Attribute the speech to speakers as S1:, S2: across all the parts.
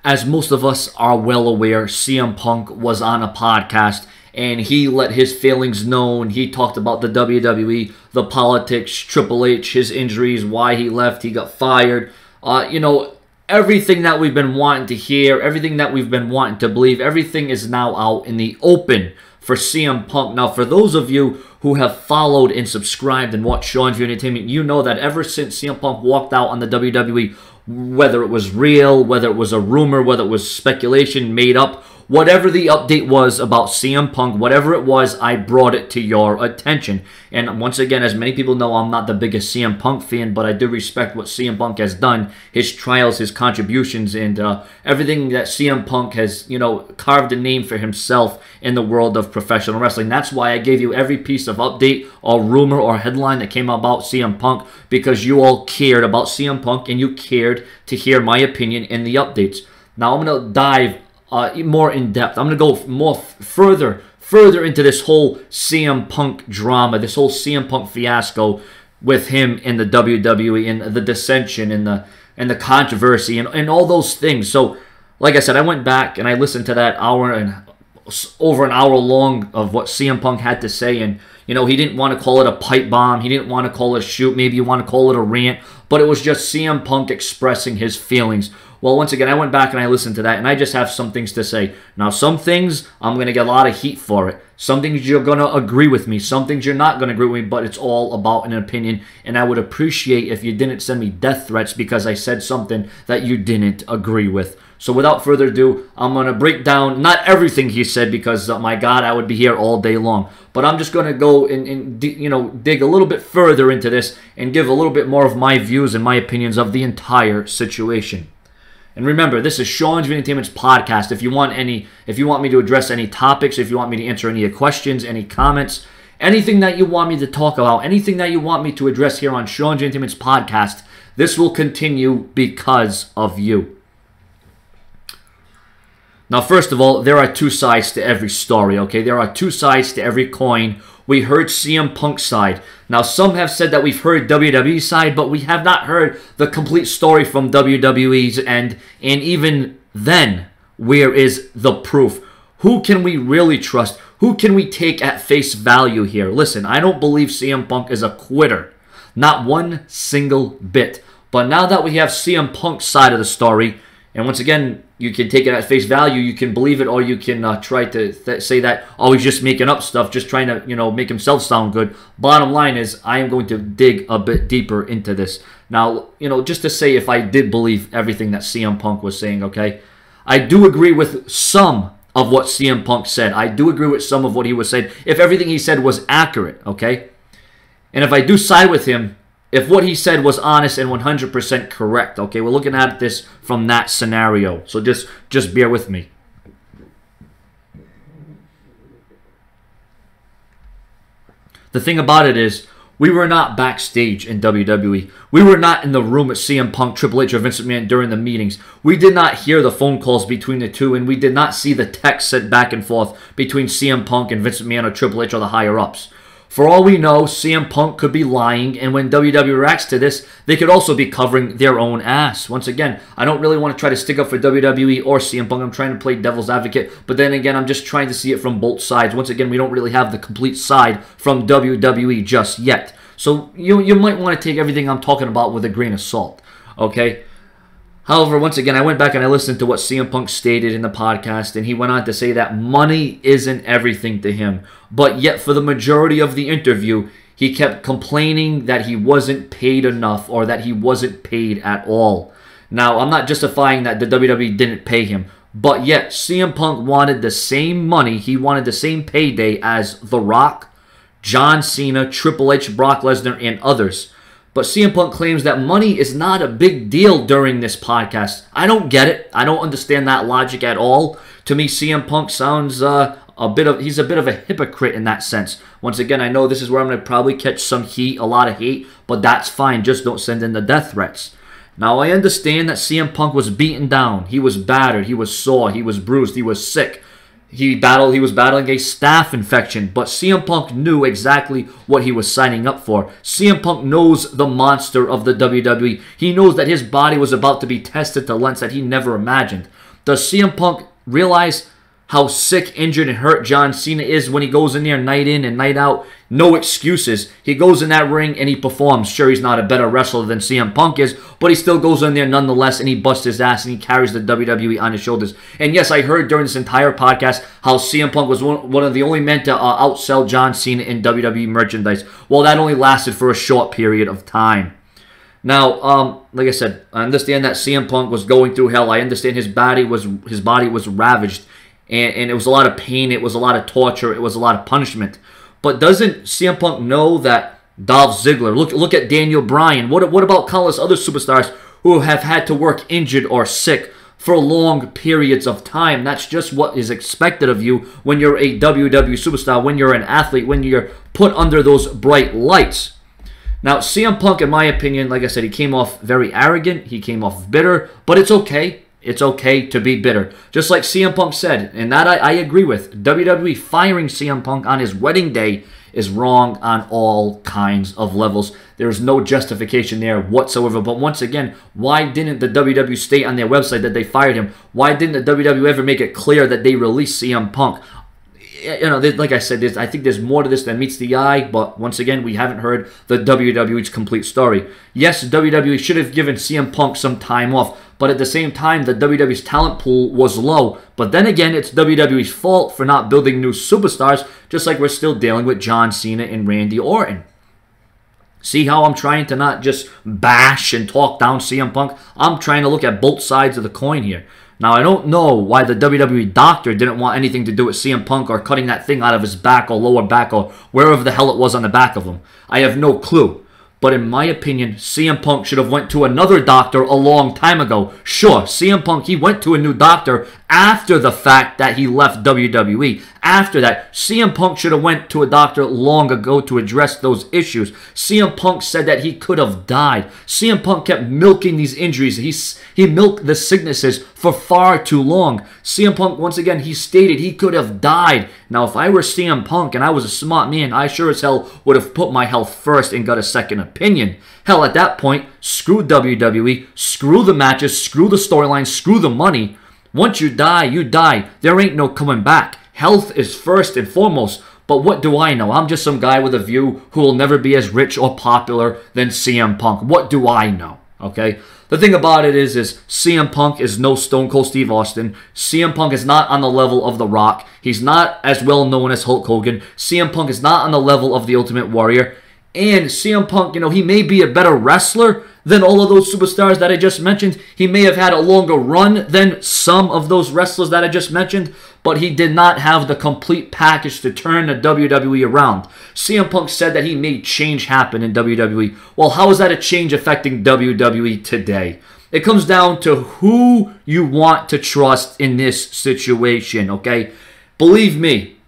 S1: As most of us are well aware, CM Punk was on a podcast and he let his feelings known. He talked about the WWE, the politics, Triple H, his injuries, why he left, he got fired. Everything that we've been wanting to hear, everything that we've been wanting to believe, everything is now out in the open for CM Punk. Now, for those of you who have followed and subscribed and watched Sean's View Entertainment, you know that ever since CM Punk walked out on the WWE, whether it was real, whether it was a rumor, whether it was speculation made up, whatever the update was about CM Punk, whatever it was, I brought it to your attention. And once again, as many people know, I'm not the biggest CM Punk fan, but I do respect what CM Punk has done, his trials, his contributions, and everything that CM Punk has, carved a name for himself in the world of professional wrestling. That's why I gave you every piece of update or rumor or headline that came about CM Punk, because you all cared about CM Punk and you cared to hear my opinion in the updates. Now I'm going to dive more in depth. I'm going to go more further into this whole CM Punk drama, this whole CM Punk fiasco with him in the WWE and the dissension and the controversy and all those things. So, like I said, I went back and I listened to that over an hour long of what CM Punk had to say, and he didn't want to call it a pipe bomb, he didn't want to call it a shoot, maybe you want to call it a rant, but it was just CM Punk expressing his feelings. Well, once again, I went back and I listened to that, and I just have some things to say. Now, some things, I'm going to get a lot of heat for it. Some things you're going to agree with me. Some things you're not going to agree with me, but it's all about an opinion, and I would appreciate if you didn't send me death threats because I said something that you didn't agree with. So without further ado, I'm going to break down, not everything he said, because, my God, I would be here all day long. But I'm just going to go and dig a little bit further into this and give a little bit more of my views and my opinions of the entire situation. And remember, this is Sean's View Entertainment's podcast. If you want me to address any topics, if you want me to answer any questions, any comments, anything that you want me to talk about, anything that you want me to address here on Sean's View Entertainment's podcast, this will continue because of you. Now, first of all, there are two sides to every story, okay? There are two sides to every coin. We heard CM Punk's side. Now, some have said that we've heard WWE's side, but we have not heard the complete story from WWE's end. And even then, where is the proof? Who can we really trust? Who can we take at face value here? Listen, I don't believe CM Punk is a quitter. Not one single bit. But now that we have CM Punk's side of the story, and once again, you can take it at face value, you can believe it, or you can try to say that, oh, he's just making up stuff, just trying to, make himself sound good. Bottom line is, I am going to dig a bit deeper into this. Now, just to say if I did believe everything that CM Punk was saying, okay? I do agree with some of what CM Punk said. I do agree with some of what he was saying, if everything he said was accurate, okay? And if I do side with him, if what he said was honest and 100% correct, okay, we're looking at this from that scenario. So just bear with me. The thing about it is, we were not backstage in WWE. We were not in the room with CM Punk, Triple H, or Vince McMahon during the meetings. We did not hear the phone calls between the two, and we did not see the texts sent back and forth between CM Punk and Vince McMahon or Triple H or the higher-ups. For all we know, CM Punk could be lying, and when WWE reacts to this, they could also be covering their own ass. Once again, I don't really want to try to stick up for WWE or CM Punk. I'm trying to play devil's advocate, but then again, I'm just trying to see it from both sides. Once again, we don't really have the complete side from WWE just yet. So you might want to take everything I'm talking about with a grain of salt, okay? However, once again, I went back and I listened to what CM Punk stated in the podcast, and he went on to say that money isn't everything to him. But yet, for the majority of the interview, he kept complaining that he wasn't paid enough or that he wasn't paid at all. Now, I'm not justifying that the WWE didn't pay him, but yet CM Punk wanted the same money, he wanted the same payday as The Rock, John Cena, Triple H, Brock Lesnar, and others. But CM Punk claims that money is not a big deal during this podcast. I don't get it. I don't understand that logic at all. To me, CM Punk sounds he's a bit of a hypocrite in that sense. Once again, I know this is where I'm going to probably catch some heat, a lot of hate, but that's fine. Just don't send in the death threats. Now, I understand that CM Punk was beaten down. He was battered. He was sore. He was bruised. He was sick. He was battling a staph infection, but CM Punk knew exactly what he was signing up for. CM Punk knows the monster of the WWE. He knows that his body was about to be tested to lengths that he never imagined. Does CM Punk realize how sick, injured, and hurt John Cena is when he goes in there night in and night out? No excuses. He goes in that ring and he performs. Sure, he's not a better wrestler than CM Punk is, but he still goes in there nonetheless and he busts his ass and he carries the WWE on his shoulders. And yes, I heard during this entire podcast how CM Punk was one of the only men to outsell John Cena in WWE merchandise. Well, that only lasted for a short period of time. Now, like I said, I understand that CM Punk was going through hell. I understand his body was ravaged. And it was a lot of pain, it was a lot of torture, it was a lot of punishment. But doesn't CM Punk know that Dolph Ziggler, look at Daniel Bryan, what about countless other superstars who have had to work injured or sick for long periods of time? That's just what is expected of you when you're a WWE superstar, when you're an athlete, when you're put under those bright lights. Now, CM Punk, in my opinion, like I said, he came off very arrogant, he came off bitter, but it's okay. It's okay to be bitter. Just like CM Punk said, and that I agree with, WWE firing CM Punk on his wedding day is wrong on all kinds of levels. There's no justification there whatsoever. But once again, why didn't the WWE state on their website that they fired him? Why didn't the WWE ever make it clear that they released CM Punk? You know, like I said, I think there's more to this than meets the eye, but once again, we haven't heard the WWE's complete story. Yes, WWE should have given CM Punk some time off, but at the same time, the WWE's talent pool was low. But then again, it's WWE's fault for not building new superstars, just like we're still dealing with John Cena and Randy Orton. See how I'm trying to not just bash and talk down CM Punk? I'm trying to look at both sides of the coin here. Now, I don't know why the WWE doctor didn't want anything to do with CM Punk or cutting that thing out of his back or lower back or wherever the hell it was on the back of him. I have no clue. But in my opinion, CM Punk should have went to another doctor a long time ago. Sure, CM Punk, he went to a new doctor after the fact that he left WWE. After that, CM Punk should have went to a doctor long ago to address those issues. CM Punk said that he could have died. CM Punk kept milking these injuries. He milked the sicknesses for far too long. CM Punk, once again, he stated he could have died. Now, if I were CM Punk and I was a smart man, I sure as hell would have put my health first and got a second opinion. Hell, at that point, screw WWE, screw the matches, screw the storyline, screw the money. Once you die, you die. There ain't no coming back. Health is first and foremost. But what do I know? I'm just some guy with a view who will never be as rich or popular than CM Punk. What do I know? Okay? The thing about it is CM Punk is no Stone Cold Steve Austin. CM Punk is not on the level of The Rock. He's not as well known as Hulk Hogan. CM Punk is not on the level of the Ultimate Warrior. And CM Punk, you know, he may be a better wrestler than all of those superstars that I just mentioned. He may have had a longer run than some of those wrestlers that I just mentioned, but he did not have the complete package to turn the WWE around. CM Punk said that he made change happen in WWE. Well, how is that a change affecting WWE today? It comes down to who you want to trust in this situation, okay? Believe me,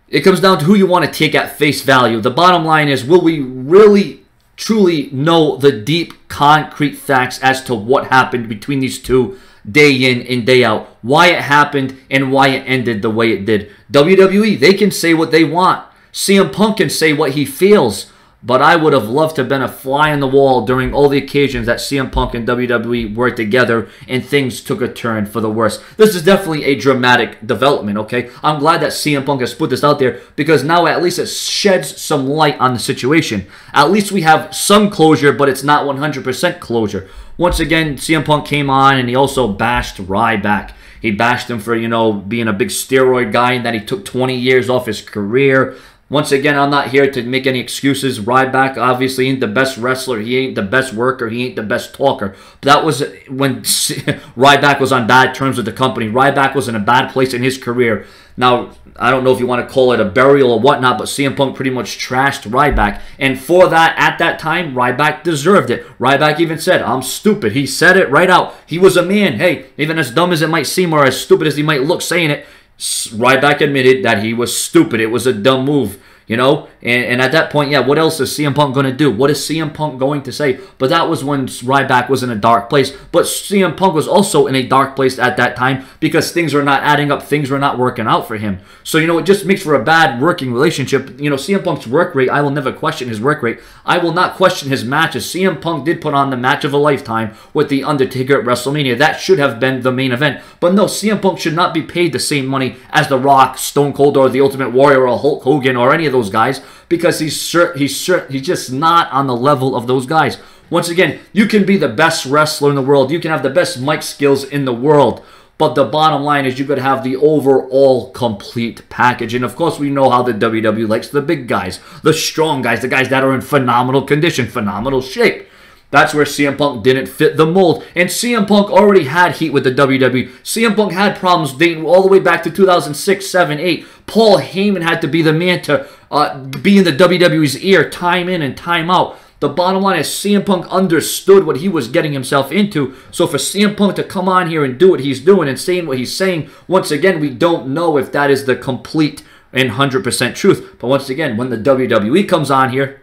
S1: it comes down to who you want to take at face value. The bottom line is, will we really, truly know the deep, concrete facts as to what happened between these two day in and day out? Why it happened and why it ended the way it did. WWE, they can say what they want. CM Punk can say what he feels. But I would have loved to have been a fly on the wall during all the occasions that CM Punk and WWE worked together and things took a turn for the worse. This is definitely a dramatic development, okay? I'm glad that CM Punk has put this out there because now at least it sheds some light on the situation. At least we have some closure, but it's not 100% closure. Once again, CM Punk came on and he also bashed Rybak. He bashed him for, you know, being a big steroid guy and that he took 20 years off his career. Once again, I'm not here to make any excuses. Rybak obviously ain't the best wrestler. He ain't the best worker. He ain't the best talker. But that was when Rybak was on bad terms with the company. Rybak was in a bad place in his career. Now, I don't know if you want to call it a burial or whatnot, but CM Punk pretty much trashed Rybak. And for that, at that time, Rybak deserved it. Rybak even said, I'm stupid. He said it right out. He was a man. Hey, even as dumb as it might seem or as stupid as he might look saying it, Rybak admitted that he was stupid. It was a dumb move. You know, and at that point, yeah, what else is CM Punk going to do? What is CM Punk going to say? But that was when Rybak was in a dark place. But CM Punk was also in a dark place at that time because things were not adding up. Things were not working out for him. So, you know, it just makes for a bad working relationship. You know, CM Punk's work rate, I will never question his work rate. I will not question his matches. CM Punk did put on the match of a lifetime with The Undertaker at WrestleMania. That should have been the main event. But no, CM Punk should not be paid the same money as The Rock, Stone Cold, or The Ultimate Warrior, or Hulk Hogan, or any of those guys, because he's just not on the level of those guys. Once again, you can be the best wrestler in the world. You can have the best mic skills in the world. But the bottom line is you could have the overall complete package. And of course, we know how the WWE likes the big guys, the strong guys, the guys that are in phenomenal condition, phenomenal shape. That's where CM Punk didn't fit the mold. And CM Punk already had heat with the WWE. CM Punk had problems dating all the way back to 2006, 7, 8. Paul Heyman had to be the man to be in the WWE's ear time in and time out. The bottom line is CM Punk understood what he was getting himself into. So for CM Punk to come on here and do what he's doing and saying what he's saying, once again, we don't know if that is the complete and 100% truth. But once again, when the WWE comes on here,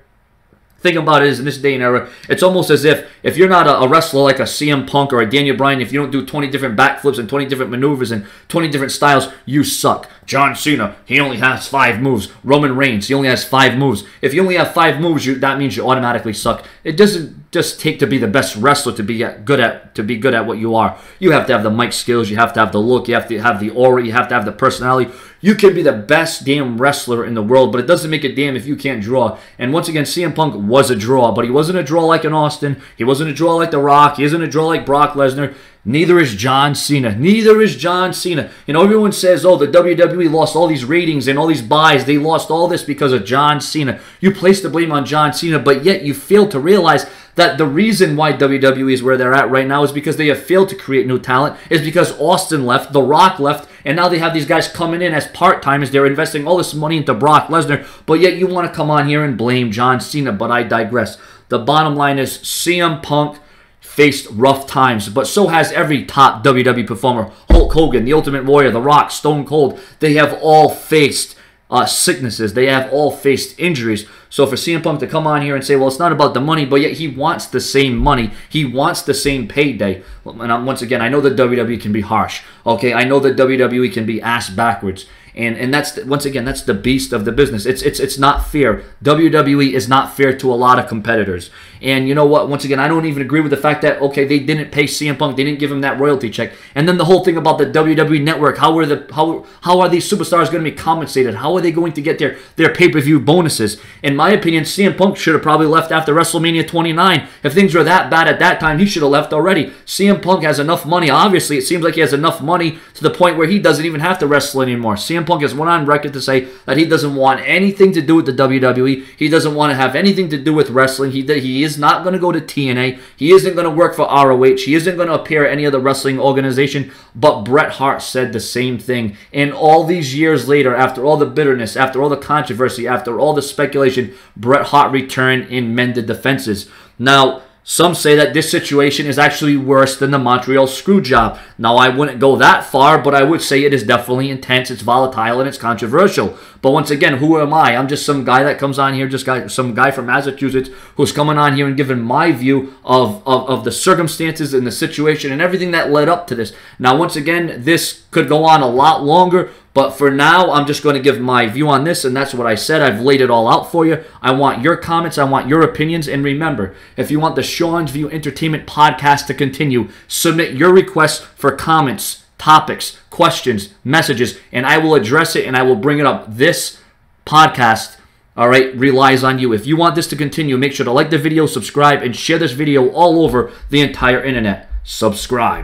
S1: thing about it is, in this day and era, it's almost as if you're not a wrestler like a CM Punk or a Daniel Bryan, if you don't do 20 different backflips and 20 different maneuvers and 20 different styles, you suck. John Cena, he only has 5 moves. Roman Reigns, he only has 5 moves. If you only have 5 moves, that means you automatically suck. It doesn't just take to be the best wrestler to be good at what you are. You have to have the mic skills, you have to have the look, you have to have the aura, you have to have the personality. You can be the best damn wrestler in the world, but it doesn't make it damn if you can't draw. And once again, CM Punk was a draw, but he wasn't a draw like an Austin. He wasn't a draw like The Rock. He isn't a draw like Brock Lesnar. Neither is John Cena. Neither is John Cena. You know, everyone says, oh, the WWE lost all these ratings and all these buys. They lost all this because of John Cena. You place the blame on John Cena, but yet you fail to realize that the reason why WWE is where they're at right now is because they have failed to create new talent, is because Austin left, The Rock left, and now they have these guys coming in as part-timers. They're investing all this money into Brock Lesnar, but yet you want to come on here and blame John Cena, but I digress. The bottom line is CM Punk faced rough times, but so has every top WWE performer. Hulk Hogan, The Ultimate Warrior, The Rock, Stone Cold, they have all faced sicknesses. They have all faced injuries. So for CM Punk to come on here and say, well, it's not about the money, but yet he wants the same money. He wants the same payday. And once again, I know that WWE can be harsh. Okay, I know that WWE can be ass backwards. And that's, once again, that's the beast of the business. It's not fair. WWE is not fair to a lot of competitors. And you know what? Once again, I don't even agree with the fact that, okay, they didn't pay CM Punk. They didn't give him that royalty check. And then the whole thing about the WWE Network. How are these superstars going to be compensated? How are they going to get their pay-per-view bonuses? In my opinion, CM Punk should have probably left after WrestleMania 29. If things were that bad at that time, he should have left already. CM Punk has enough money. Obviously, it seems like he has enough money to the point where he doesn't even have to wrestle anymore. CM Punk has went on record to say that he doesn't want anything to do with the WWE. He doesn't want to have anything to do with wrestling. He is not going to go to TNA. He isn't going to work for ROH. He isn't going to appear at any other wrestling organization. But Bret Hart said the same thing. And all these years later, after all the bitterness, after all the controversy, after all the speculation, Bret Hart returned and mended the fences. Now, some say that this situation is actually worse than the Montreal Screwjob. Now, I wouldn't go that far, but I would say it is definitely intense, it's volatile, and it's controversial. But once again, who am I? I'm just some guy that comes on here, some guy from Massachusetts who's coming on here and giving my view of the circumstances and the situation and everything that led up to this. Now, once again, this could go on a lot longer, but for now, I'm just going to give my view on this, and that's what I said. I've laid it all out for you. I want your comments. I want your opinions. And remember, if you want the Sean's View Entertainment podcast to continue, submit your requests for comments, topics, questions, messages, and I will address it and I will bring it up. This podcast, all right, relies on you. If you want this to continue, make sure to like the video, subscribe, and share this video all over the entire internet. Subscribe.